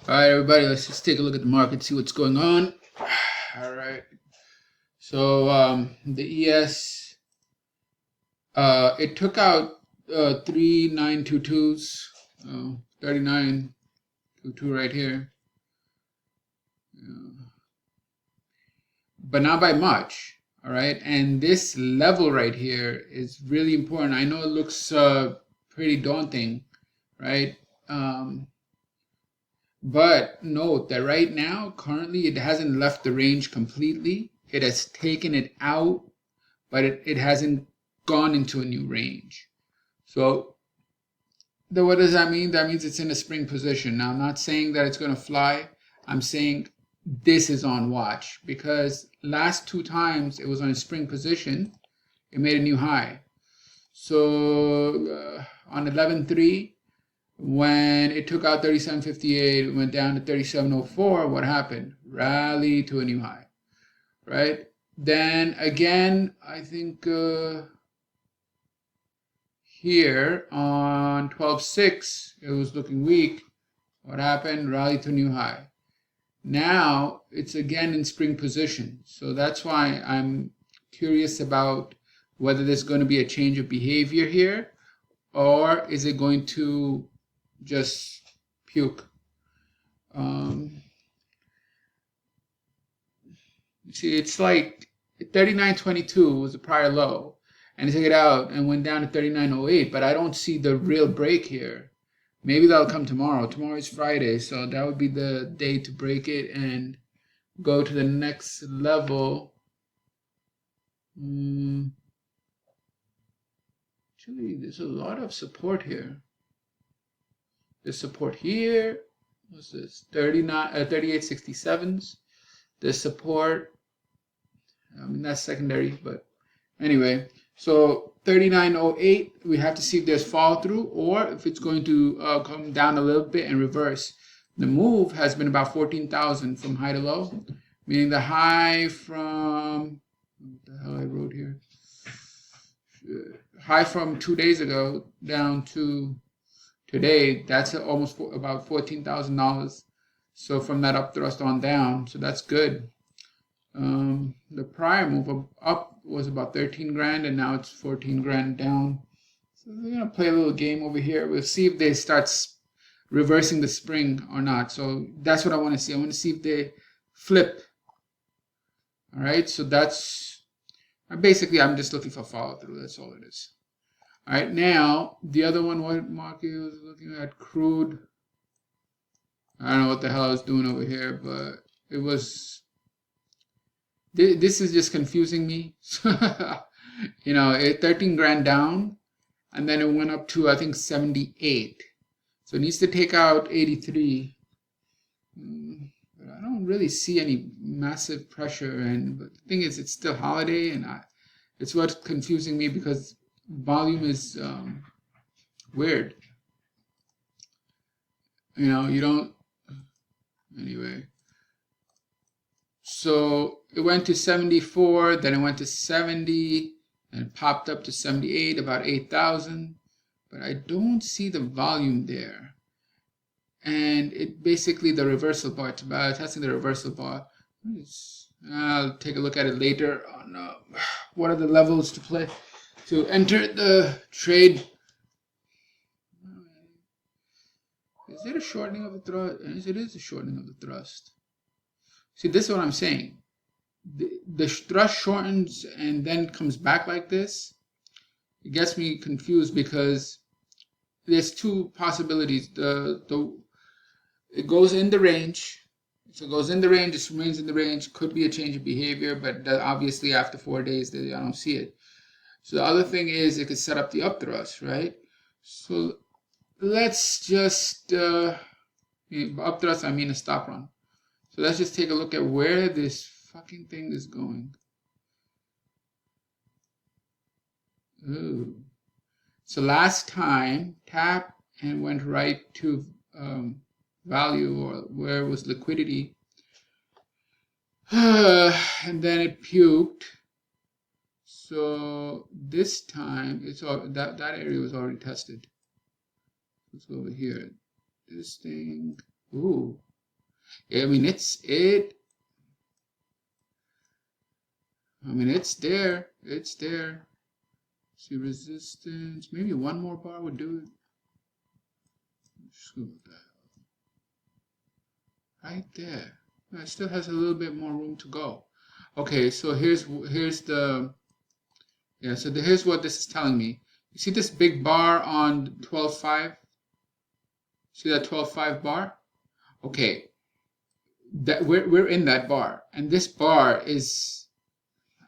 All right, everybody, let's just take a look at the market, see what's going on. All right. So the ES, it took out 3922s, 3922 right here, but not by much. All right, and this level right here is really important. I know it looks pretty daunting, right? Um, But note that right now, currently, it hasn't left the range completely. It has taken it out, but it hasn't gone into a new range. So what does that mean? That means it's in a spring position. Now, I'm not saying that it's going to fly. I'm saying this is on watch because last two times it was on a spring position, it made a new high. So on 11/3, when it took out 37.58, it went down to 37.04. What happened? Rally to a new high, right? Then again, I think here on 12/6, it was looking weak. What happened? Rally to a new high. Now it's again in spring position. So that's why I'm curious about whether there's going to be a change of behavior here or is it going to just puke. See, it's like 39.22 was the prior low, and it took it out and went down to 39.08. But I don't see the real break here. Maybe that'll come tomorrow. Tomorrow is Friday, so that would be the day to break it and go to the next level. Actually, there's a lot of support here. There's support here. What's this? 38.67s. There's support. I mean, that's secondary, but anyway. So 39.08, we have to see if there's follow through or if it's going to come down a little bit and reverse. The move has been about 14,000 from high to low, meaning the high from, what the hell I wrote here? High from 2 days ago down to today, that's almost about $14,000. So from that up thrust on down, so that's good. The prior move up was about 13 grand and now it's 14 grand down. So we're gonna play a little game over here. We'll see if they start reversing the spring or not. So that's what I want to see. I want to see if they flip. All right, so that's basically I'm just looking for follow through. That's all it is. All right, now the other one, what market was looking at? Crude. I don't know what the hell I was doing over here, but it was. This is just confusing me. You know, it 13 grand down, and then it went up to I think 78. So it needs to take out 83. But I don't really see any massive pressure, and but the thing is, it's still holiday, and it's what's confusing me because volume is weird. You know, you don't. Anyway, so it went to 74, then it went to 70, and it popped up to 78, about 8,000. But I don't see the volume there. And it basically the reversal bar. It's about testing the reversal bar. I'll take a look at it later on what are the levels to play to enter the trade. Is it a shortening of the thrust? It is a shortening of the thrust. See, this is what I'm saying. The thrust shortens and then comes back like this. It gets me confused because there's two possibilities. It goes in the range. So it goes in the range, it remains in the range. Could be a change of behavior, but obviously after 4 days, I don't see it. So the other thing is it could set up the up thrust, right? So let's just up thrust. I mean a stop run. So let's just take a look at where this fucking thing is going. Ooh. So last time, tap and went right to value or where was liquidity. And then it puked. So this time, it's all, that area was already tested. Let's go over here. This thing, ooh. I mean, it's there. It's there. See resistance. Maybe one more bar would do it. Right there. It still has a little bit more room to go. Okay, so here's the so here's what this is telling me. You see this big bar on 12.5? See that 12.5 bar? Okay, that we're in that bar, and this bar is,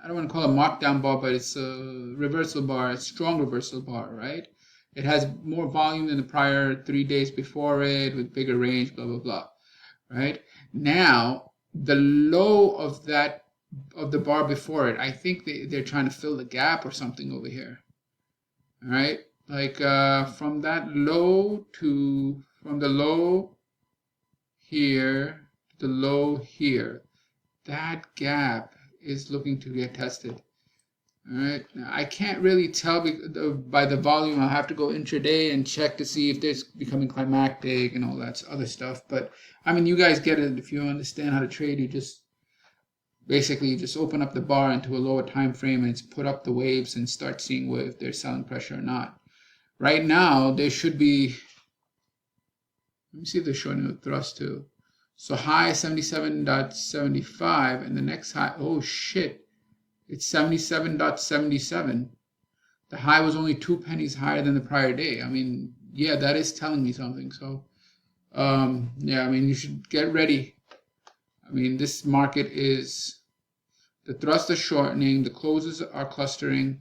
I don't want to call it a markdown bar, but it's a reversal bar, a strong reversal bar, right? It has more volume than the prior 3 days before it, with bigger range, blah blah blah, right? Now the low of the bar before it, I think they're trying to fill the gap or something over here. All right, like from the low here to the low here, that gap is looking to get tested. All right, now, I can't really tell by the volume. I'll have to go intraday and check to see if it's becoming climactic and all that other stuff. But I mean, you guys get it. If you understand how to trade, you just basically just open up the bar into a lower time frame and put up the waves and start seeing if there's selling pressure or not. Right now, there should be, let me see if they're showing the thrust too. So high 77.75 and the next high, oh shit, it's 77.77. The high was only 2 pennies higher than the prior day. I mean, yeah, that is telling me something. So, yeah, I mean, you should get ready. I mean, this market is, the thrust is shortening, the closes are clustering.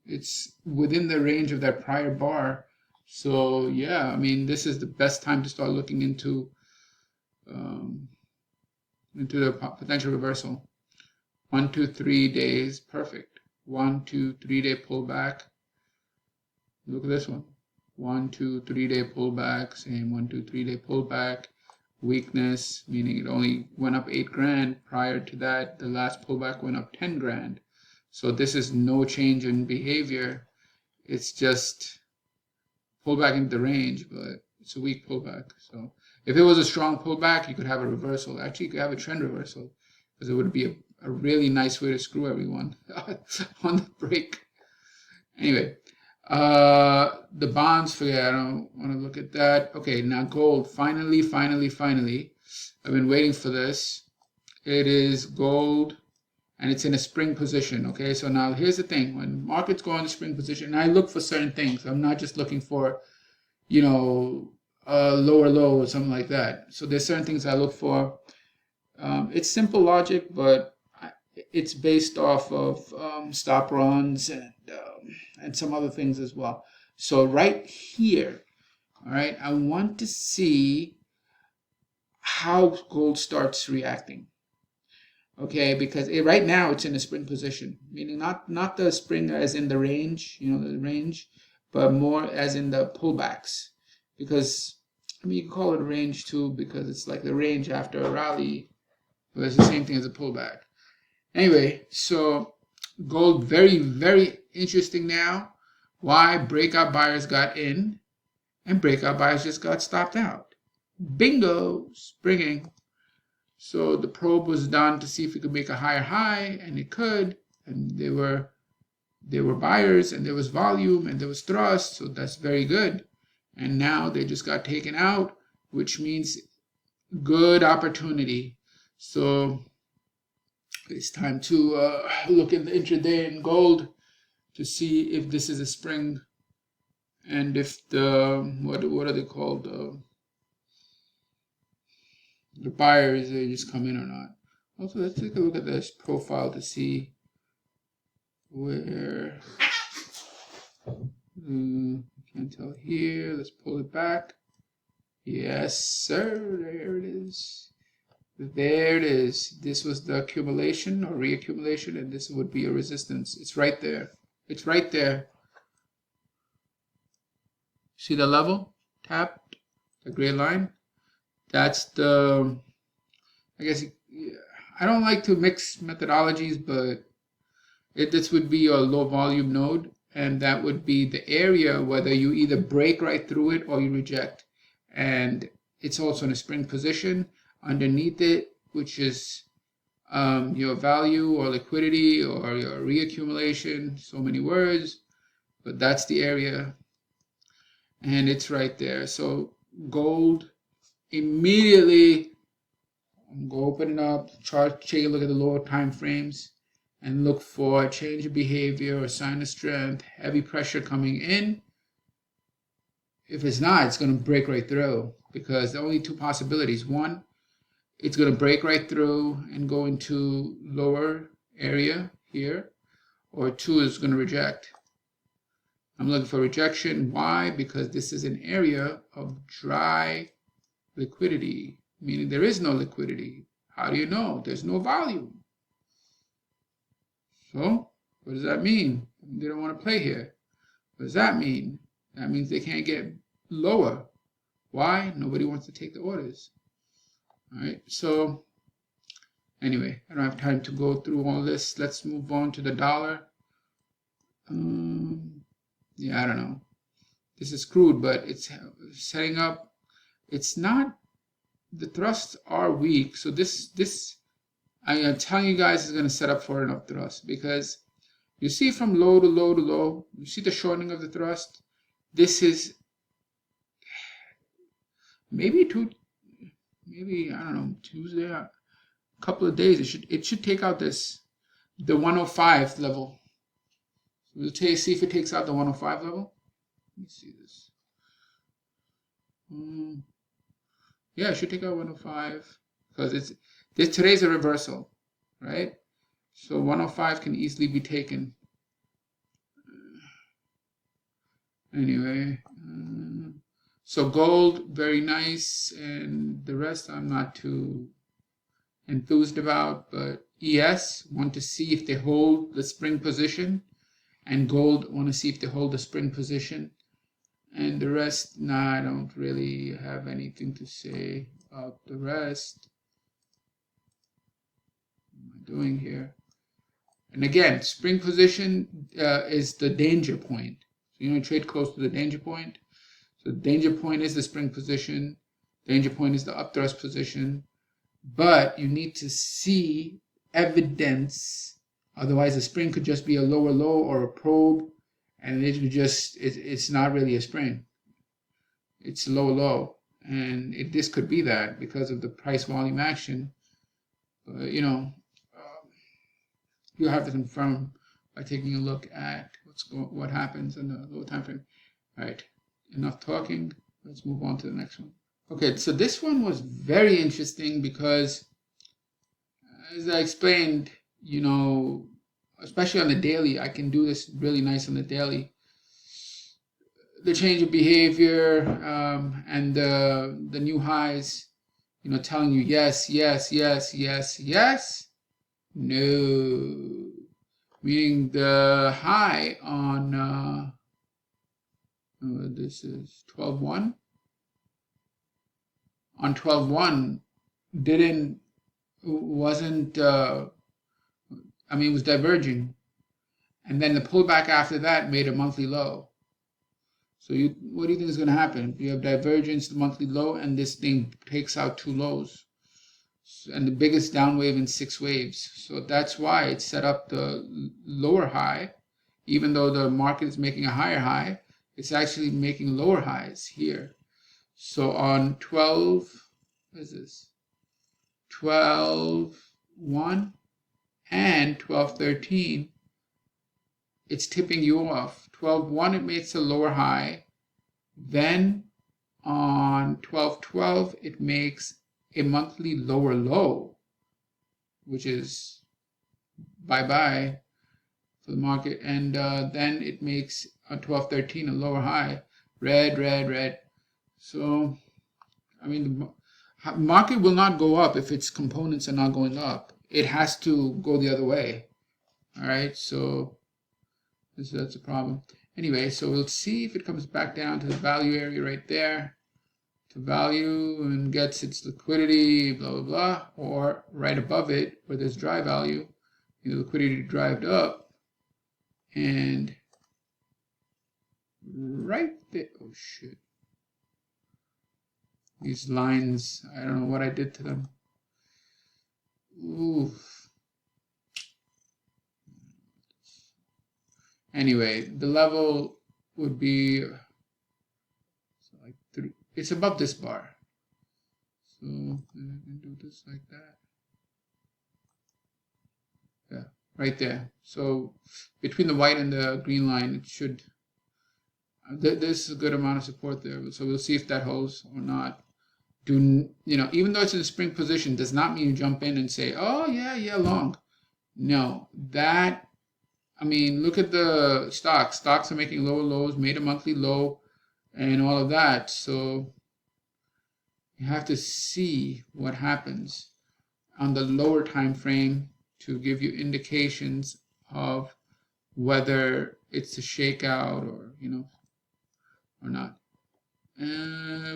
It's within the range of that prior bar. So yeah, I mean, this is the best time to start looking into the potential reversal. 1, 2, 3 days, perfect. 1, 2, 3 day pullback. Look at this one. 1, 2, 3 day pullback. Same 1, 2, 3 day pullback. Weakness, meaning it only went up 8 grand. Prior to that, the last pullback went up 10 grand. So this is no change in behavior. It's just pullback into the range, but it's a weak pullback. So if it was a strong pullback, you could have a reversal. Actually, you could have a trend reversal, because it would be a really nice way to screw everyone on the break. Anyway, the bonds, forget, I don't want to look at that. Okay, now gold, finally. I've been waiting for this. It is gold, and it's in a spring position. Okay, so now here's the thing. When markets go into spring position, I look for certain things. I'm not just looking for, a lower low or something like that. So there's certain things I look for. It's simple logic, but it's based off of stop runs and some other things as well. So right here, all right, I want to see how gold starts reacting. Okay, because right now it's in a spring position, meaning not the spring as in the range, the range, but more as in the pullbacks. Because, I mean, you can call it a range too, because it's like the range after a rally, but it's the same thing as a pullback. Anyway, so gold, very, very interesting now. Why? Breakout buyers got in, and breakout buyers just got stopped out. Bingo, springing. So the probe was done to see if it could make a higher high, and it could. And there were buyers, and there was volume, and there was thrust, so that's very good. And now they just got taken out, which means good opportunity. So it's time to look in the intraday in gold to see if this is a spring, and if the what are they called, the buyers, they just come in or not. Also, let's take a look at this profile to see where. Can't tell here. Let's pull it back. Yes, sir. There it is. There it is. This was the accumulation or reaccumulation, and this would be a resistance. It's right there. It's right there. See the level? Tapped. The gray line. That's the, I guess, I don't like to mix methodologies, but this would be a low volume node, and that would be the area whether you either break right through it or you reject. And it's also in a spring position. Underneath it, which is your value or liquidity or your reaccumulation, so many words, but that's the area, and it's right there. So gold, immediately go open it up, chart, take a look at the lower time frames, and look for a change of behavior or sign of strength, heavy pressure coming in. If it's not, it's going to break right through, because the only two possibilities: one, it's going to break right through and go into lower area here, or two, is going to reject. I'm looking for rejection. Why? Because this is an area of dry liquidity, meaning there is no liquidity. How do you know? There's no volume. So what does that mean? They don't want to play here. What does that mean? That means they can't get lower. Why? Nobody wants to take the orders. All right, so anyway, I don't have time to go through all this. Let's move on to the dollar. Yeah, I don't know. This is crude, but it's setting up. It's not, the thrusts are weak. So this I'm telling you guys is going to set up for an up thrust, because you see from low to low to low, you see the shortening of the thrust. This is maybe I don't know, Tuesday, a couple of days. It should take out the 105 level. We'll see if it takes out the 105 level. Let me see this. Yeah, it should take out 105, because today's a reversal, right? So 105 can easily be taken. Anyway, so gold, very nice, and the rest I'm not too enthused about, but ES, want to see if they hold the spring position, and gold, want to see if they hold the spring position, and the rest, nah, I don't really have anything to say about the rest. What am I doing here? And again, spring position is the danger point. So you trade close to the danger point. So the danger point is the spring position. Danger point is the up thrust position. But you need to see evidence. Otherwise, the spring could just be a lower low or a probe, and it would just, it's not really a spring. It's low low, and this could be that because of the price volume action. But you'll have to confirm by taking a look at what happens in the low time frame. All right, enough talking. Let's move on to the next one. Okay, so this one was very interesting because, as I explained, especially on the daily, I can do this really nice on the daily. The change of behavior and the new highs, telling you yes, yes, yes, yes, yes. No. Meaning the high on, this is 12.1. On 12.1 wasn't, it was diverging. And then the pullback after that made a monthly low. So what do you think is going to happen? You have divergence, the monthly low, and this thing takes out two lows. And the biggest down wave in 6 waves. So that's why it set up the lower high. Even though the market is making a higher high, it's actually making lower highs here. So on 12, what is this? 12.1 and 12.13, it's tipping you off. 12.1, it makes a lower high. Then on 12.12, it makes a monthly lower low, which is bye-bye for the market. And then it makes on 12.13 a lower high. Red, red, red. So, the market will not go up if its components are not going up. It has to go the other way. All right, so that's a problem. Anyway, so we'll see if it comes back down to the value area right there, to value, and gets its liquidity, blah, blah, blah, or right above it where there's dry value, the liquidity drived up, and right there, oh shit. These lines, I don't know what I did to them. Ooh. Anyway, the level would be like 3. It's above this bar. So I can do this like that. Yeah, right there. So between the white and the green line, it should. There's a good amount of support there. So we'll see if that holds or not. Even though it's in a spring position, does not mean you jump in and say, oh yeah, long. No, look at the stocks. Stocks are making lower lows, made a monthly low, and all of that. So you have to see what happens on the lower time frame to give you indications of whether it's a shakeout or not.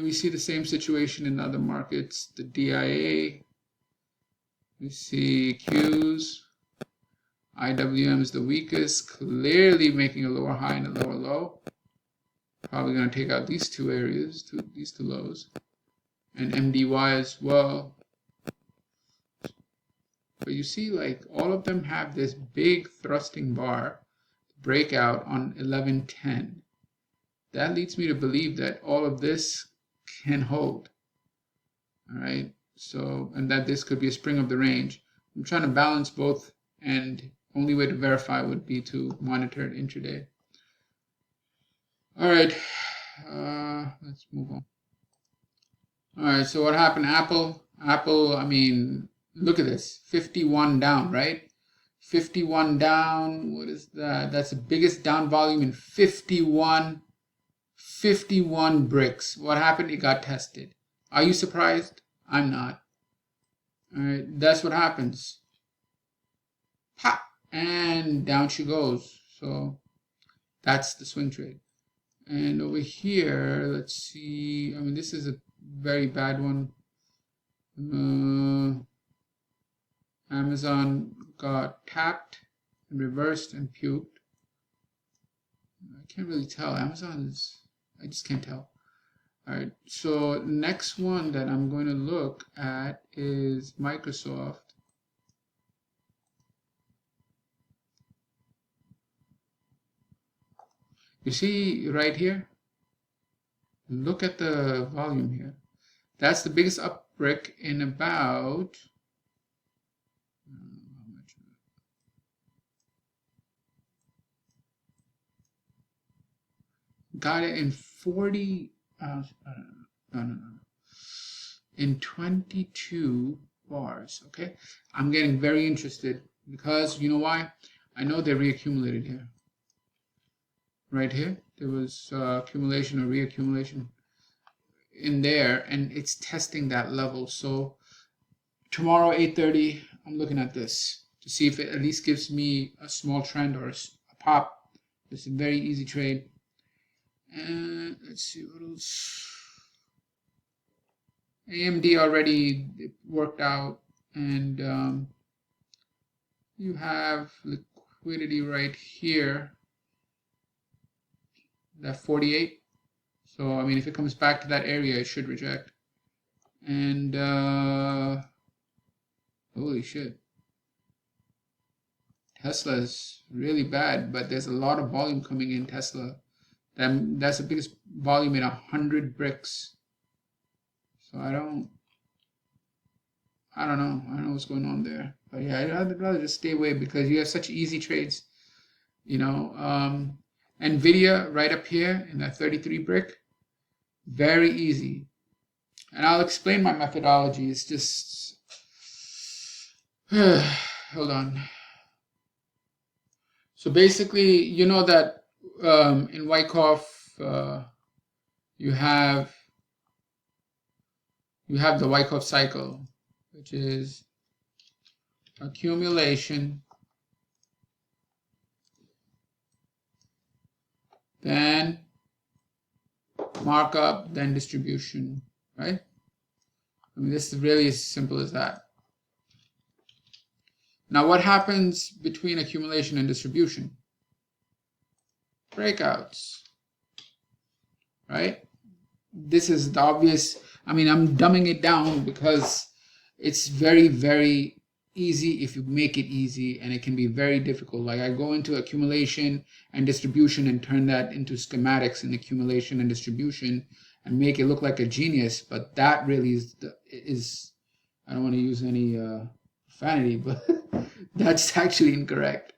We see the same situation in other markets. The DIA, we see Qs. IWM is the weakest, clearly making a lower high and a lower low. Probably going to take out these two areas, these two lows. And MDY as well. But you see, like, all of them have this big thrusting bar breakout on 1110. That leads me to believe that all of this can hold. All right. So, and that this could be a spring of the range. I'm trying to balance both, and only way to verify would be to monitor it intraday. All right. Let's move on. All right. So what happened? Apple, look at this. 51 down, right? 51 down. What is that? That's the biggest down volume in 51 bricks. What happened? It got tested. Are you surprised? I'm not. All right, that's what happens. Pop, and down she goes. So that's the swing trade. And over here, let's see. This is a very bad one. Amazon got tapped and reversed and puked. I can't really tell. I just can't tell. All right, so next one that I'm going to look at is Microsoft. You see right here? Look at the volume here. That's the biggest up brick in about, got it in 40, in 22 bars, okay? I'm getting very interested because, you know why? I know they reaccumulated here. Right here, there was accumulation or reaccumulation in there, and it's testing that level. So tomorrow, 8:30, I'm looking at this to see if it at least gives me a small trend or a pop. It's a very easy trade. And let's see what else. AMD already worked out, and you have liquidity right here, that 48. So if it comes back to that area, it should reject. And holy shit, Tesla's really bad, but there's a lot of volume coming in Tesla. That's the biggest volume in 100 bricks. So I don't know what's going on there. But yeah, I'd rather just stay away because you have such easy trades. Nvidia right up here in that 33 brick, very easy. And I'll explain my methodology. It's just hold on. So basically, you know that in Wyckoff you have the Wyckoff cycle, which is accumulation, then markup, then distribution, right? This is really as simple as that. Now, what happens between accumulation and distribution? Breakouts, right? This is the obvious. I mean, I'm dumbing it down because it's very, very easy if you make it easy, and it can be very difficult. Like I go into accumulation and distribution and turn that into schematics in accumulation and distribution and make it look like a genius, but that really is I don't want to use any profanity, but that's actually incorrect.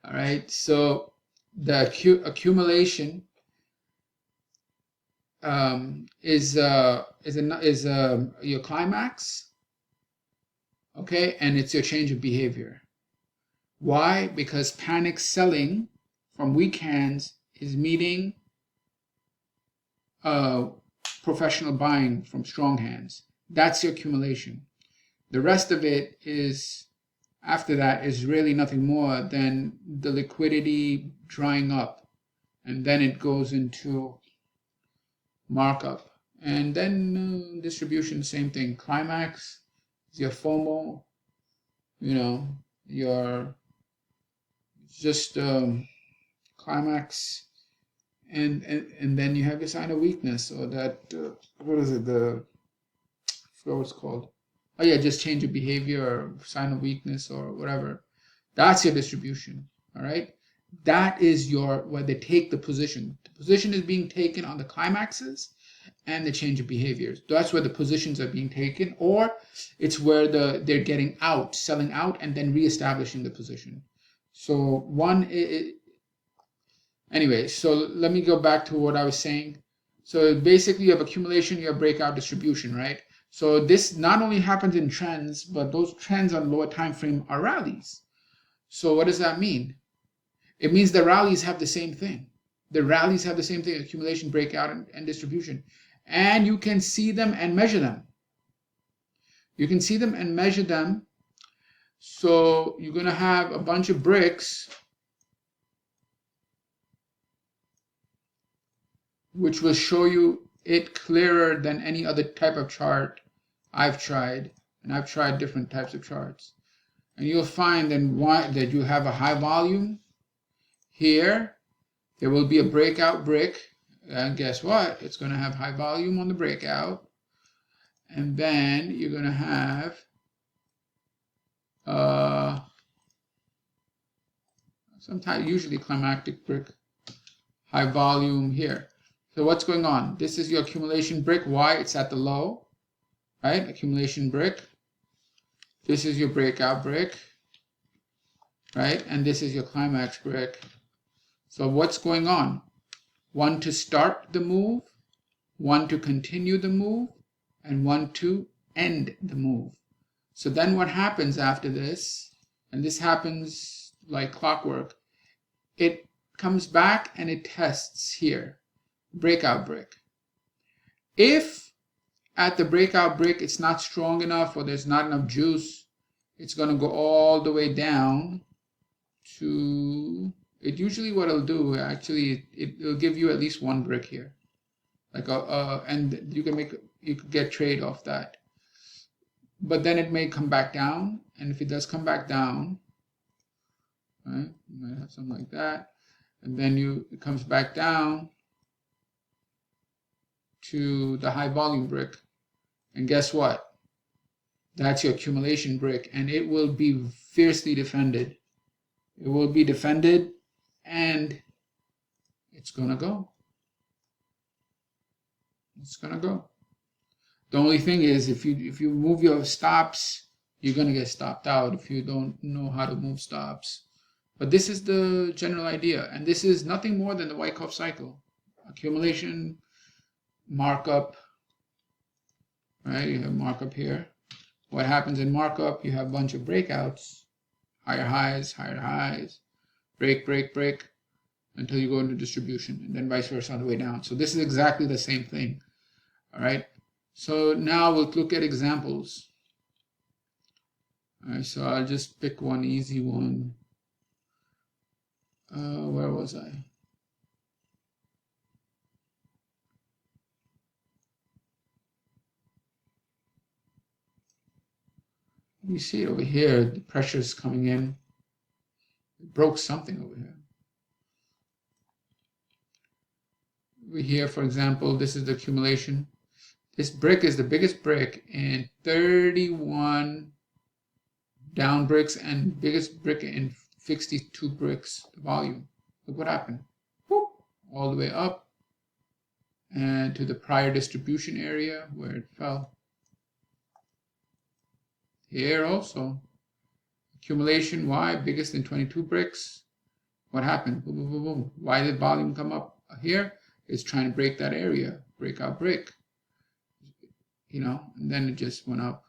All right, so the accumulation is your climax, okay, and it's your change of behavior. Why? Because panic selling from weak hands is meeting professional buying from strong hands. That's your accumulation. The rest of it is, after that, is really nothing more than the liquidity drying up, and then it goes into markup, and then distribution, same thing. Climax is your FOMO, your just climax, and then you have your sign of weakness, or that what is it, I forgot what it's called. Oh yeah, just change of behavior or sign of weakness or whatever. That's your distribution. All right, that is where they take the position. The position is being taken on the climaxes and the change of behaviors. That's where the positions are being taken, or it's where they're getting out, selling out, and then reestablishing the position. So anyway, so let me go back to what I was saying. So basically you have accumulation, you have breakout, distribution, right? So this not only happens in trends, but those trends on lower time frame are rallies. So what does that mean? It means the rallies have the same thing. The rallies have the same thing, accumulation, breakout, and distribution. And you can see them and measure them. You can see them and measure them. So you're going to have a bunch of bricks, which will show you it clearer than any other type of chart I've tried. And I've tried different types of charts. And you'll find then that you have a high volume. Here, there will be a breakout brick. And guess what? It's going to have high volume on the breakout. And then you're going to have usually climactic brick, high volume here. So what's going on? This is your accumulation brick. Why? It's at the low, right? Accumulation brick. This is your breakout brick, right? And this is your climax brick. So what's going on? One to start the move, one to continue the move, and one to end the move. So then what happens after this, and this happens like clockwork, it comes back and it tests here, breakout brick. If at the breakout brick it's not strong enough or there's not enough juice, it's going to go all the way down to, it usually what it'll do, actually, it'll give you at least one brick here. Like and you could get trade off that. But then it may come back down, and if it does come back down, right, you might have something like that, and then it comes back down to the high volume brick, and guess what? That's your accumulation brick, and it will be fiercely defended. It will be defended, and it's gonna go. It's gonna go. The only thing is, if you move your stops, you're gonna get stopped out if you don't know how to move stops. But this is the general idea, and this is nothing more than the Wyckoff cycle: accumulation, markup. Right? You have markup here. What happens in markup? You have a bunch of breakouts, higher highs, break, break, break, until you go into distribution, and then vice versa on the way down. So this is exactly the same thing. All right. So now we'll look at examples. All right, so I'll just pick one easy one. Where was I? You see it over here, the pressure is coming in. It broke something over here. Over here, for example, this is the accumulation. This brick is the biggest brick, and 31 down bricks, and biggest brick in 62 bricks volume. Look what happened. Whoop, all the way up and to the prior distribution area where it fell. Here also, accumulation Y, biggest in 22 bricks. What happened? Boom, boom, boom, boom. Why did volume come up here? It's trying to break that area, breakout break. You know, and then it just went up.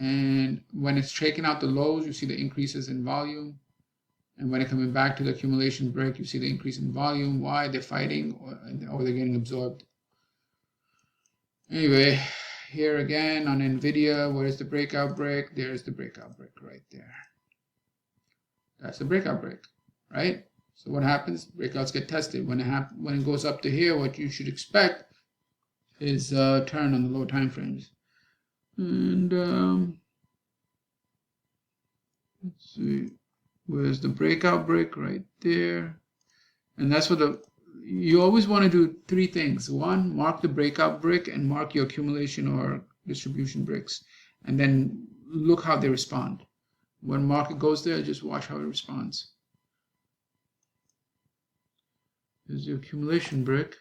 And when it's shaking out the lows, you see the increases in volume. And when it's coming back to the accumulation break, you see the increase in volume. Why? They're fighting, or they're getting absorbed. Anyway, here again on NVIDIA, where's the breakout break? There's the breakout break right there. That's the breakout break, right? So what happens? Breakouts get tested. When it goes up to here, what you should expect is a turn on the low time frames. And let's see, where's the breakout break? Right there. And that's what you always want to do 3 things. 1, mark the breakout break and mark your accumulation or distribution bricks, and then look how they respond. When market goes there, just watch how it responds. There's the accumulation brick,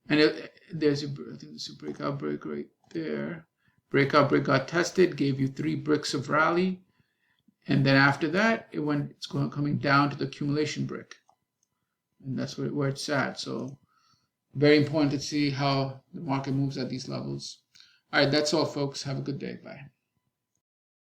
and there's a breakout break right there. Breakout break got tested, gave you 3 bricks of rally, and then after that, it's coming down to the accumulation brick, and that's where it's at. So very important to see how the market moves at these levels. All right, that's all, folks. Have a good day. Bye.